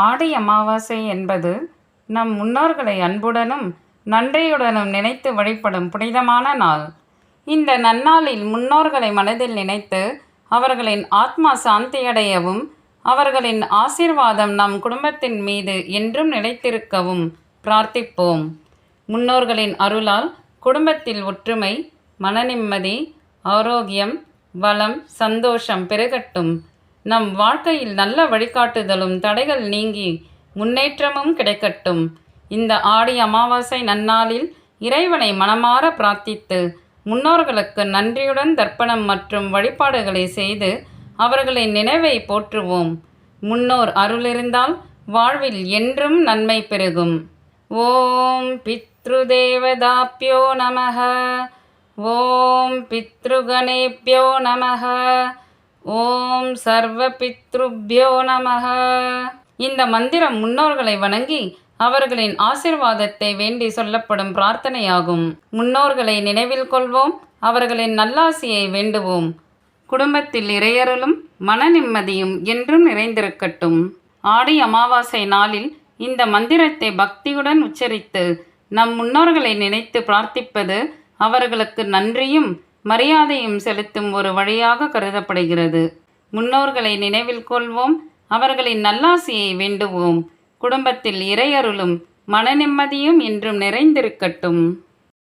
ஆடி அமாவாசை என்பது நம் முன்னோர்களை அன்புடனும் நன்றியுடனும் நினைத்து வழிபடும் புனிதமான நாள். இந்த நன்னாளில் முன்னோர்களை மனதில் நினைத்து அவர்களின் ஆத்மா சாந்தியடையவும் அவர்களின் ஆசீர்வாதம் நம் குடும்பத்தின் மீது என்றும் நிலைத்திருக்கவும் பிரார்த்திப்போம். முன்னோர்களின் அருளால் குடும்பத்தில் ஒற்றுமை, மனநிம்மதி, ஆரோக்கியம், வளம், சந்தோஷம் பெருகட்டும். நம் வாழ்க்கையில் நல்ல வழிகாட்டுதலும் தடைகள் நீங்கி முன்னேற்றமும் கிடைக்கட்டும். இந்த ஆடி அமாவாசை நன்னாளில் இறைவனை மனமாற பிரார்த்தித்து முன்னோர்களுக்கு நன்றியுடன் தர்ப்பணம் மற்றும் வழிபாடுகளை செய்து அவர்களின் நினைவை போற்றுவோம். முன்னோர் அருளிருந்தால் வாழ்வில் என்றும் நன்மை பெருகும். ஓம் பித்ருதேவதாப்யோ நமஹ. ஓம் பித்ருகணேப்யோ நமஹ. ஓம் சர்வ பித்ருப்யோ நமஹ. இந்த மந்திரம் முன்னோர்களை வணங்கி அவர்களின் ஆசிர்வாதத்தை வேண்டி சொல்லப்படும் பிரார்த்தனையாகும். முன்னோர்களை நினைவில் கொள்வோம், அவர்களின் நல்லாசியை வேண்டுவோம். குடும்பத்தில் இறையருளும் மன நிம்மதியும் என்றும் நிறைந்திருக்கட்டும். ஆடி அமாவாசை நாளில் இந்த மந்திரத்தை பக்தியுடன் உச்சரித்து நம் முன்னோர்களை நினைத்து பிரார்த்திப்பது அவர்களுக்கு நன்றியும் மரியாதையும் செலுத்தும் ஒரு வழியாக கருதப்படுகிறது. முன்னோர்களை நினைவில் கொள்வோம், அவர்களின் நல்லாசியை வேண்டுவோம். குடும்பத்தில் இறையருளும் மன நிம்மதியும் என்றும் நிறைந்திருக்கட்டும்.